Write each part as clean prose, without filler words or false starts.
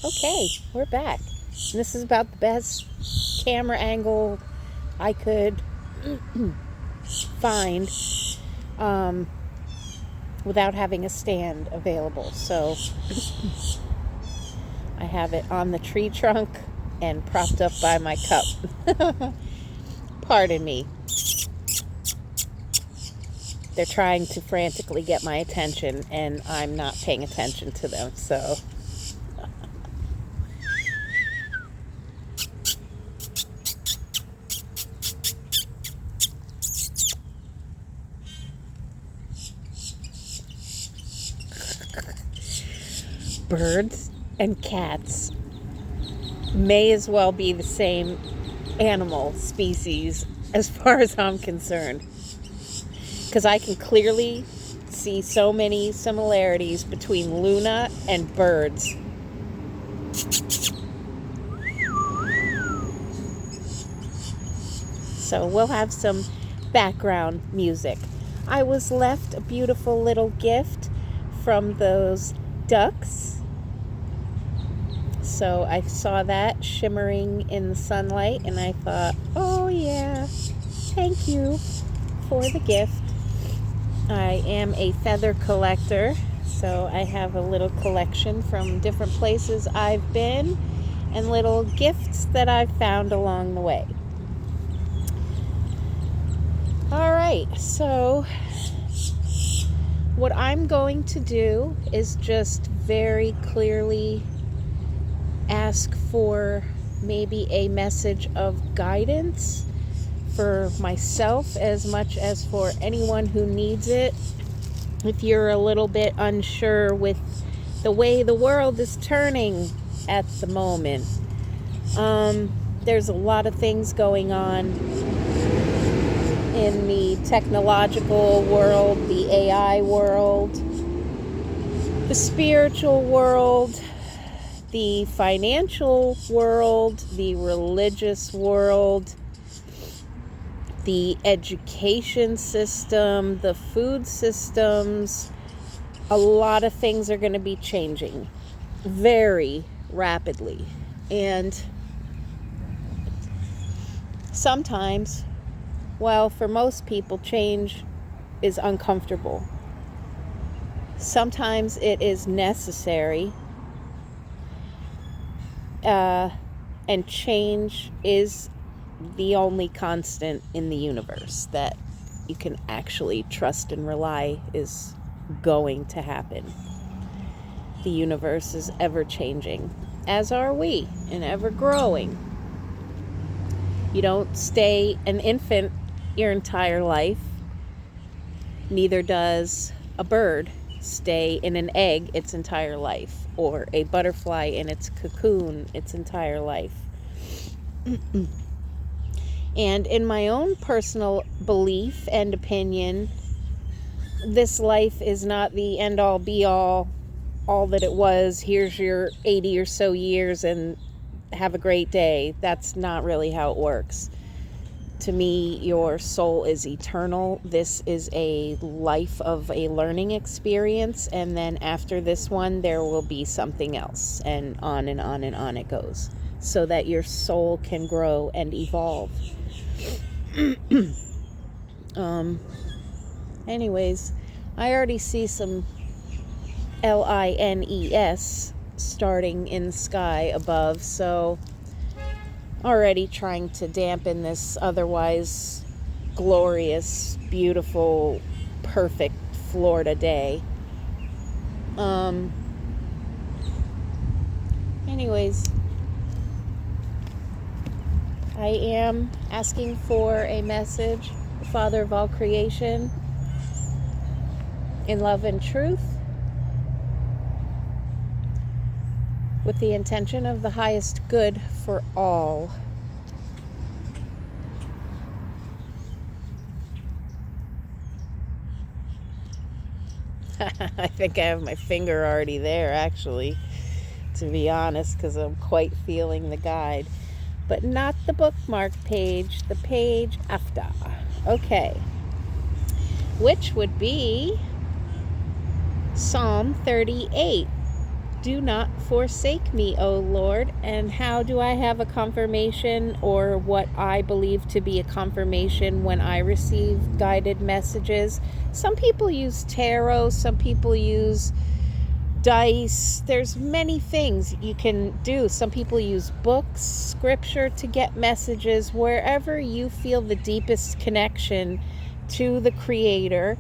Okay, we're back. And this is about the best camera angle I could find without having a stand available. So I have it on the tree trunk and propped up by my cup. Pardon me. They're trying to frantically get my attention, and I'm not paying attention to them, so... Birds and cats may as well be the same animal species as far as I'm concerned. Because I can clearly see so many similarities between Luna and birds. So we'll have some background music. I was left a beautiful little gift from those ducks. So I saw that shimmering in the sunlight, and I thought, oh yeah, thank you for the gift. I am a feather collector, so I have a little collection from different places I've been and little gifts that I've found along the way. All right, so what I'm going to do is just very clearly ask for maybe a message of guidance for myself as much as for anyone who needs it. If you're a little bit unsure with the way the world is turning at the moment, there's a lot of things going on in the technological world, the AI world, the spiritual world, the financial world, the religious world, the education system, the food systems. A lot of things are going to be changing very rapidly. And sometimes, well, for most people, change is uncomfortable. Sometimes it is necessary. And change is the only constant in the universe that you can actually trust and rely is going to happen. The universe is ever changing, as are we, and ever growing. You don't stay an infant your entire life. Neither does a bird stay in an egg its entire life, or a butterfly in its cocoon its entire life. And in my own personal belief and opinion, this life is not the end-all be-all, all that it was. Here's your 80 or so years and have a great day. That's not really how it works. To me, your soul is eternal. This is a life of a learning experience, and then after this one, there will be something else, and on and on and on it goes, so that your soul can grow and evolve. Anyways, I already see some LINES starting in the sky above, so already trying to dampen this otherwise glorious, beautiful, perfect Florida day. Anyways, I am asking for a message, the Father of all creation, in love and truth, with the intention of the highest good for all. I think I have my finger already there, actually, to be honest, because I'm quite feeling the guide. But not the bookmark page, the page after. Okay. Which would be Psalm 38. Do not forsake me, O Lord. And how do I have a confirmation, or what I believe to be a confirmation when I receive guided messages? Some people use tarot, some people use dice. There's many things you can do. Some people use books, scripture to get messages. Wherever you feel the deepest connection to the Creator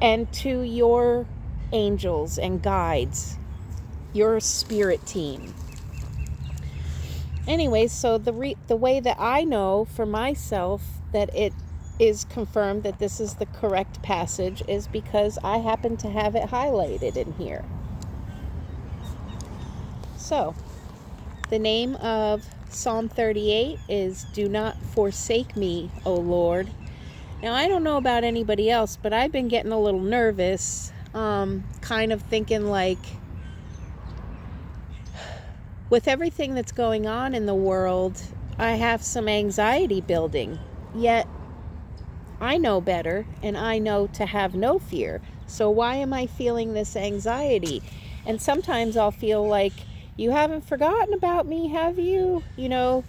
and to your angels and guides, your spirit team. Anyway, so the way that I know for myself that it is confirmed that this is the correct passage is because I happen to have it highlighted in here. So, the name of Psalm 38 is Do Not Forsake Me, O Lord. Now, I don't know about anybody else, but I've been getting a little nervous, kind of thinking like, with everything that's going on in the world, I have some anxiety building. Yet, I know better, and I know to have no fear. So why am I feeling this anxiety? And sometimes I'll feel like, you haven't forgotten about me, have you? You know.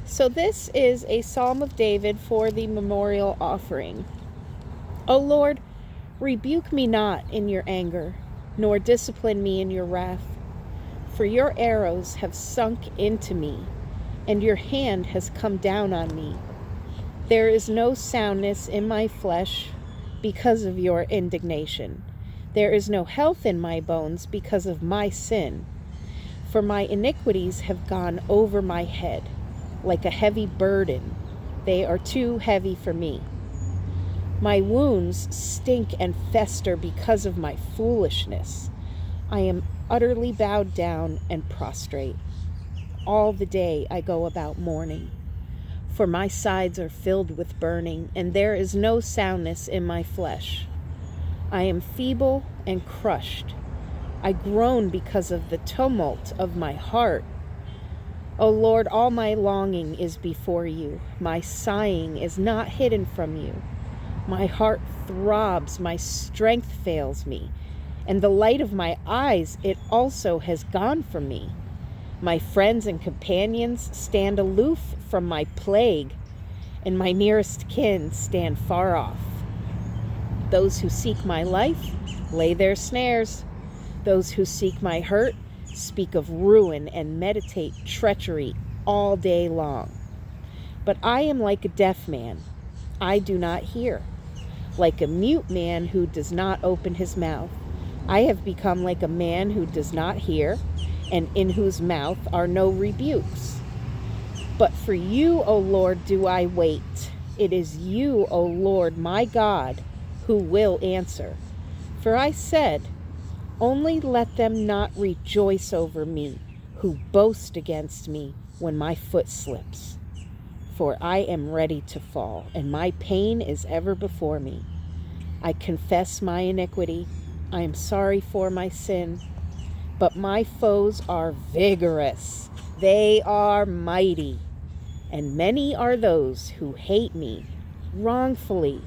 So this is a Psalm of David for the memorial offering. O Lord, rebuke me not in your anger, nor discipline me in your wrath. For your arrows have sunk into me, and your hand has come down on me. There is no soundness in my flesh because of your indignation. There is no health in my bones because of my sin. For my iniquities have gone over my head, like a heavy burden. They are too heavy for me. My wounds stink and fester because of my foolishness. I am utterly bowed down and prostrate. All the day I go about mourning, for my sides are filled with burning, and there is no soundness in my flesh. I am feeble and crushed. I groan because of the tumult of my heart. O Lord, all my longing is before you. My sighing is not hidden from you. My heart throbs, my strength fails me, and the light of my eyes, it also has gone from me. My friends and companions stand aloof from my plague, and my nearest kin stand far off. Those who seek my life lay their snares. Those who seek my hurt speak of ruin and meditate treachery all day long. But I am like a deaf man. I do not hear. Like a mute man who does not open his mouth. I have become like a man who does not hear, and in whose mouth are no rebukes. But for you, O Lord, do I wait. It is you, O Lord, my God, who will answer. For I said, only let them not rejoice over me, who boast against me when my foot slips. For I am ready to fall, and my pain is ever before me. I confess my iniquity. I am sorry for my sin. But my foes are vigorous. They are mighty. And many are those who hate me wrongfully.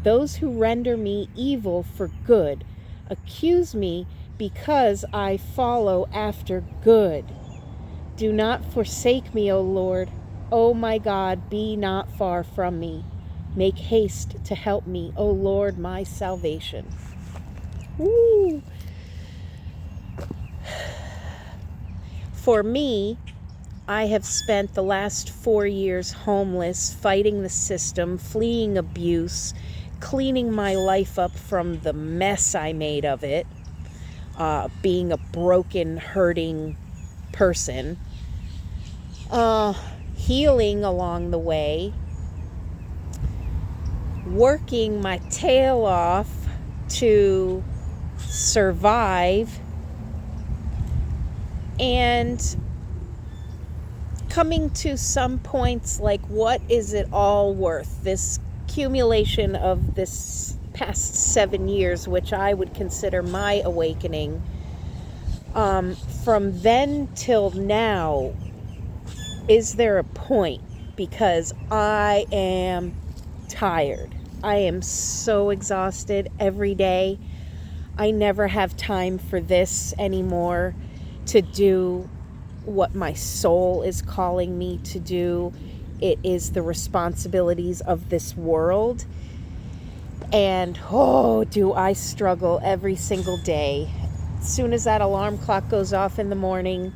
Those who render me evil for good accuse me because I follow after good. Do not forsake me, O Lord. O my God, be not far from me. Make haste to help me, O Lord, my salvation. Woo! For me, I have spent the last 4 years homeless, fighting the system, fleeing abuse, cleaning my life up from the mess I made of it, being a broken, hurting person, healing along the way, working my tail off to survive, and coming to some points like, what is it all worth? This accumulation of this past 7 years, which I would consider my awakening, from then till now, is there a point? Because I am tired. I am so exhausted every day. I never have time for this anymore, to do what my soul is calling me to do. It is the responsibilities of this world. And oh, do I struggle every single day. As soon as that alarm clock goes off in the morning,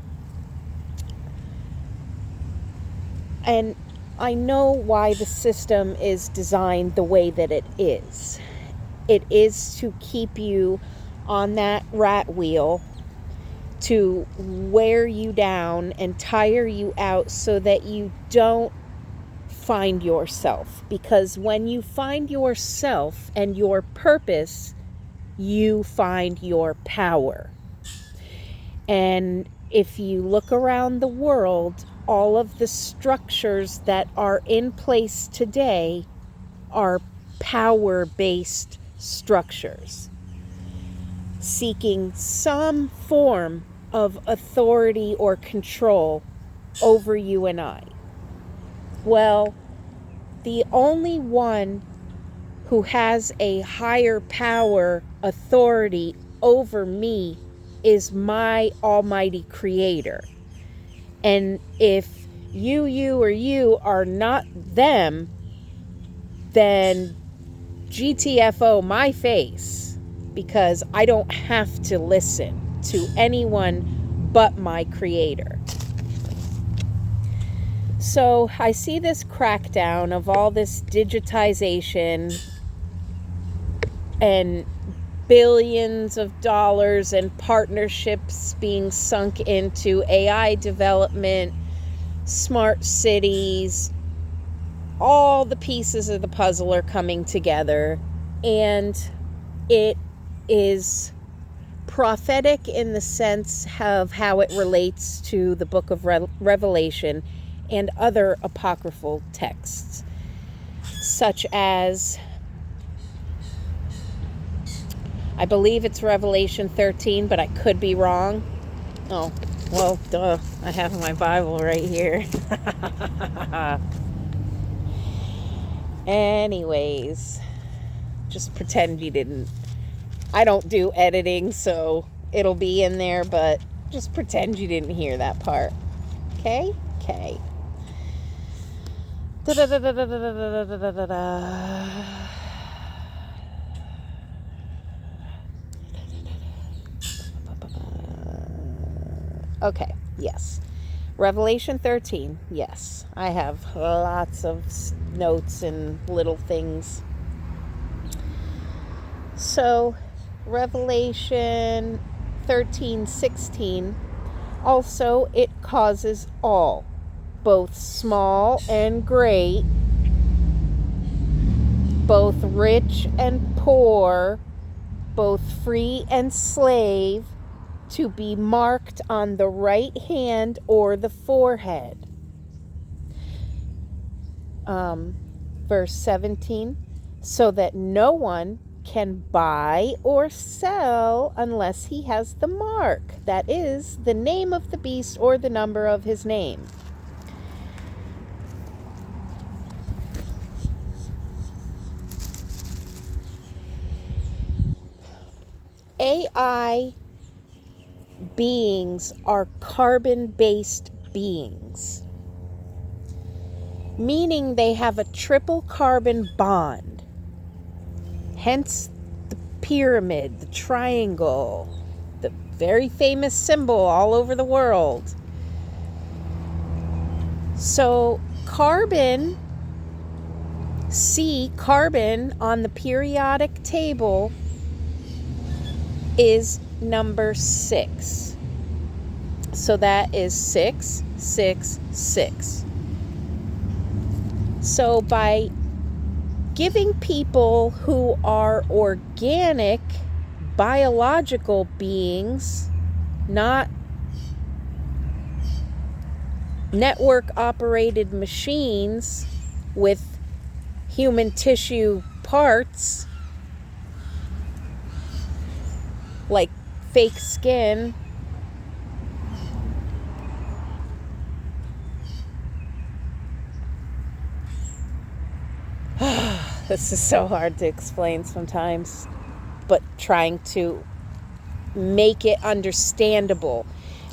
and I know why the system is designed the way that it is. It is to keep you on that rat wheel, to wear you down and tire you out so that you don't find yourself. Because when you find yourself and your purpose, you find your power. And if you look around the world, all of the structures that are in place today are power-based structures, seeking some form of authority or control over you and I. Well, the only one who has a higher power, authority over me is my almighty creator. And if you are not them, then GTFO my face, because I don't have to listen to anyone but my creator. So I see this crackdown of all this digitization and billions of dollars and partnerships being sunk into AI development, smart cities. All the pieces of the puzzle are coming together, and it is prophetic in the sense of how it relates to the book of Revelation and other apocryphal texts, such as, I believe it's Revelation 13, but I could be wrong. Oh, well, duh. I have my Bible right here. Anyways, just pretend you didn't. I don't do editing, so it'll be in there, but just pretend you didn't hear that part. Okay? Okay. Okay, yes. Revelation 13, yes. I have lots of notes and little things. So, Revelation 13:16, also it causes all, both small and great, both rich and poor, both free and slave, to be marked on the right hand or the forehead. Verse 17, so that no one can buy or sell unless he has the mark, that is, the name of the beast or the number of his name. AI beings are carbon-based beings, meaning they have a triple carbon bond, hence the pyramid, the triangle, the very famous symbol all over the world. So carbon on the periodic table is number 6. So that is 666. So by giving people who are organic, biological beings, not network operated machines with human tissue parts, like fake skin, This is so hard to explain sometimes, but trying to make it understandable,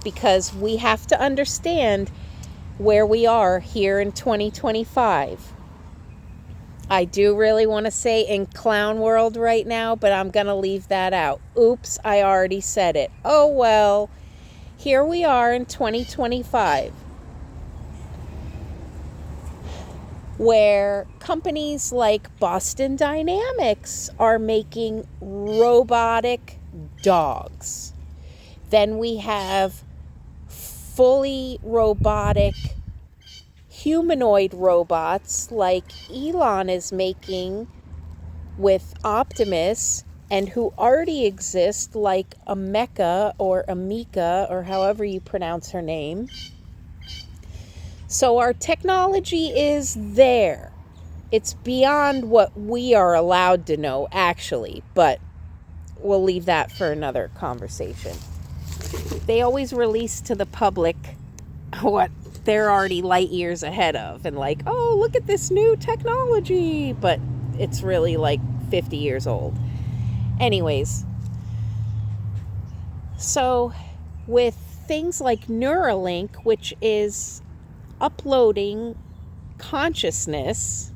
because we have to understand where we are here in 2025. I do really want to say in clown world right now, but I'm going to leave that out. Oops, I already said it. Oh well, here we are in 2025, where companies like Boston Dynamics are making robotic dogs. Then we have fully robotic humanoid robots like Elon is making with Optimus, and who already exist, like Ameka or Amika, or however you pronounce her name. So our technology is there. It's beyond what we are allowed to know, actually, but we'll leave that for another conversation. They always release to the public what they're already light years ahead of, and like, oh, look at this new technology, but it's really like 50 years old. Anyways, so with things like Neuralink, which is uploading consciousness,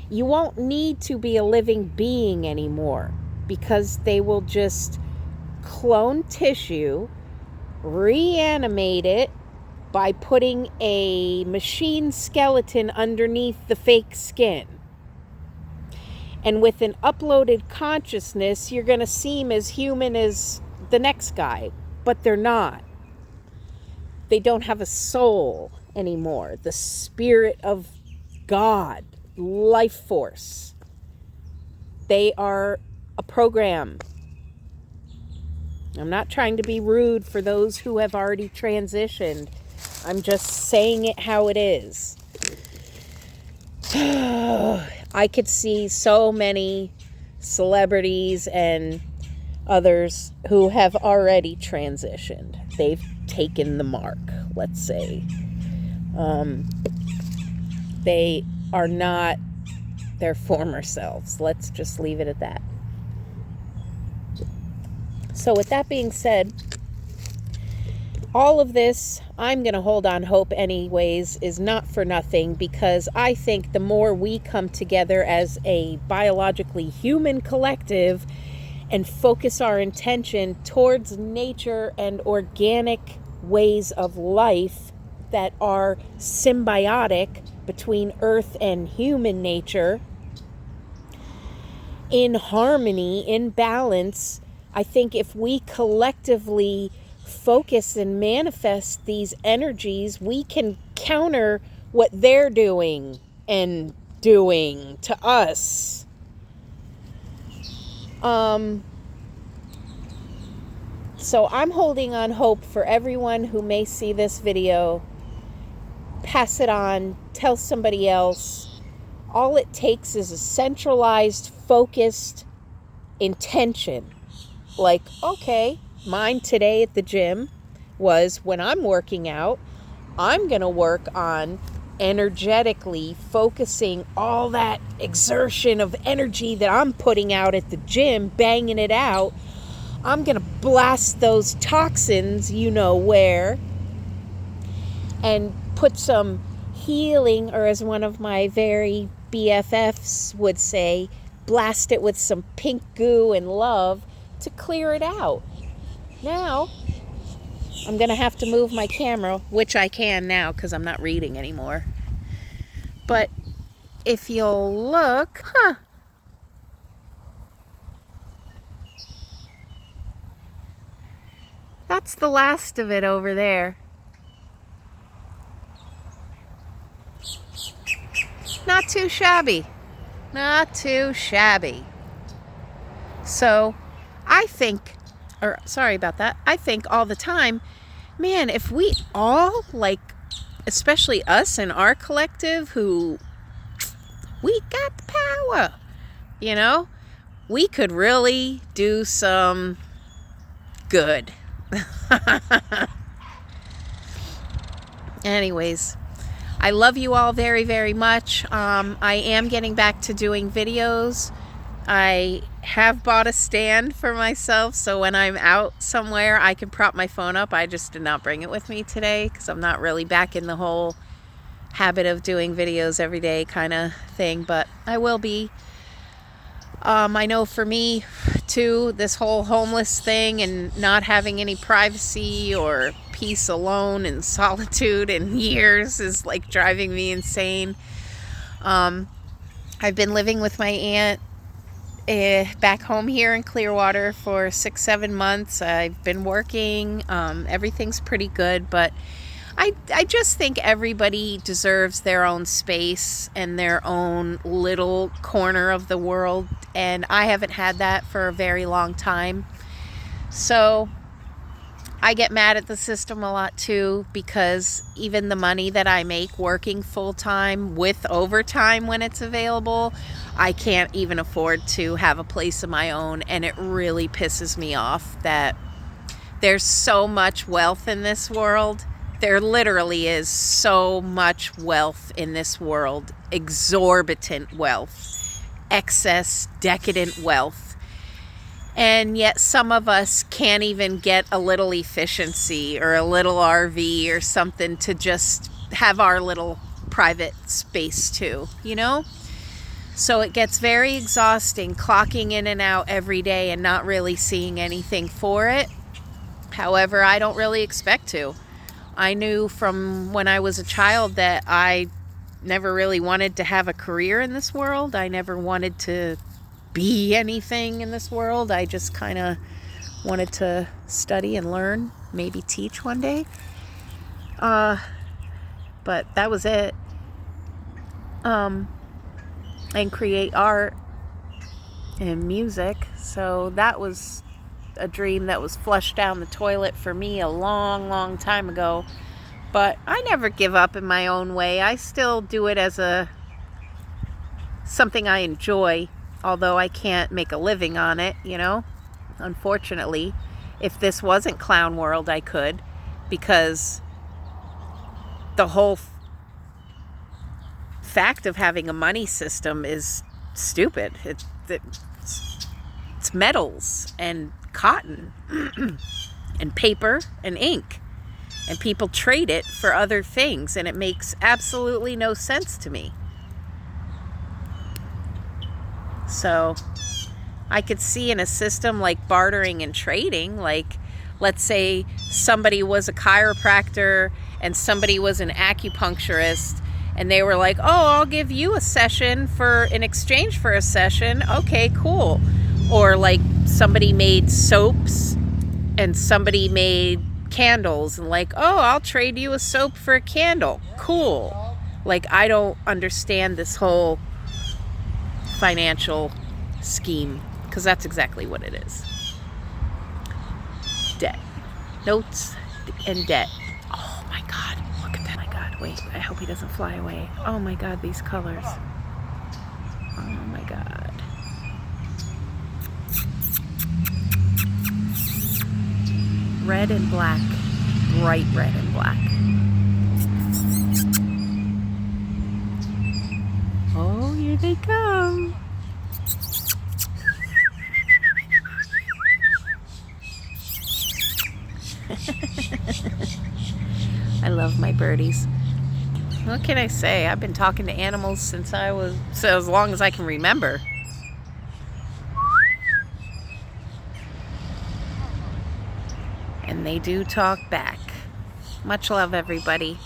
you won't need to be a living being anymore, because they will just clone tissue, reanimate it by putting a machine skeleton underneath the fake skin. And with an uploaded consciousness, you're going to seem as human as the next guy, but they're not. They don't have a soul anymore. The spirit of God, life force. They are a program. I'm not trying to be rude for those who have already transitioned. I'm just saying it how it is. I could see so many celebrities and others who have already transitioned. They've taken the mark, let's say. They are not their former selves. Let's just leave it at that. So with that being said, all of this, I'm going to hold on hope anyways, is not for nothing, because I think the more we come together as a biologically human collective and focus our intention towards nature and organic ways of life that are symbiotic between earth and human nature, in harmony, in balance, I think if we collectively focus and manifest these energies, we can counter what they're doing and doing to us. So I'm holding on hope for everyone who may see this video. Pass it on, tell somebody else. All it takes is a centralized, focused intention. Like, okay, mine today at the gym was, when I'm working out, I'm going to work on energetically focusing all that exertion of energy that I'm putting out at the gym, banging it out. I'm going to blast those toxins, you know where, and put some healing, or as one of my very BFFs would say, blast it with some pink goo and love to clear it out. Now, I'm going to have to move my camera, which I can now because I'm not reading anymore. But if you'll look, that's the last of it over there. Not too shabby. Not too shabby. So, I think all the time, man, if we all, like, especially us and our collective, who, we got the power, you know, we could really do some good. Anyways, I love you all very, very much. I am getting back to doing videos. I have bought a stand for myself, so when I'm out somewhere, I can prop my phone up. I just did not bring it with me today because I'm not really back in the whole habit of doing videos every day kind of thing, but I will be. I know for me too, this whole homeless thing and not having any privacy or peace alone and solitude in years is like driving me insane. I've been living with my aunt back home here in Clearwater for 6-7 months. I've been working. Everything's pretty good, but I just think everybody deserves their own space and their own little corner of the world, and I haven't had that for a very long time. So I get mad at the system a lot too, because even the money that I make working full-time with overtime when it's available, I can't even afford to have a place of my own, and it really pisses me off that there's so much wealth in this world. There literally is so much wealth in this world, exorbitant wealth, excess, decadent wealth. And yet some of us can't even get a little efficiency or a little RV or something to just have our little private space too, you know? So it gets very exhausting clocking in and out every day and not really seeing anything for it. However, I don't really expect to. I knew from when I was a child that I never really wanted to have a career in this world. I never wanted to be anything in this world. I just kind of wanted to study and learn, maybe teach one day. But that was it. And create art and music. So that was a dream that was flushed down the toilet for me a long, long time ago. But I never give up in my own way. I still do it as something I enjoy, although I can't make a living on it, you know. Unfortunately, if this wasn't Clown World, I could, because the whole fact of having a money system is stupid. It's metals and cotton and paper and ink, and people trade it for other things, and it makes absolutely no sense to me. So I could see in a system like bartering and trading, like let's say somebody was a chiropractor and somebody was an acupuncturist, and they were like, oh, I'll give you a session in exchange for a session. Okay, cool. Or like somebody made soaps and somebody made candles, and like, oh, I'll trade you a soap for a candle. Cool. Like, I don't understand this whole financial scheme, because that's exactly what it is. Debt. Notes and debt. Oh my God, look at that. Oh my God, wait, I hope he doesn't fly away. Oh my God, these colors. Oh my God. Red and black. Bright red and black. Oh, here they come. I love my birdies. What can I say? I've been talking to animals since as long as I can remember. And they do talk back. Much love, everybody.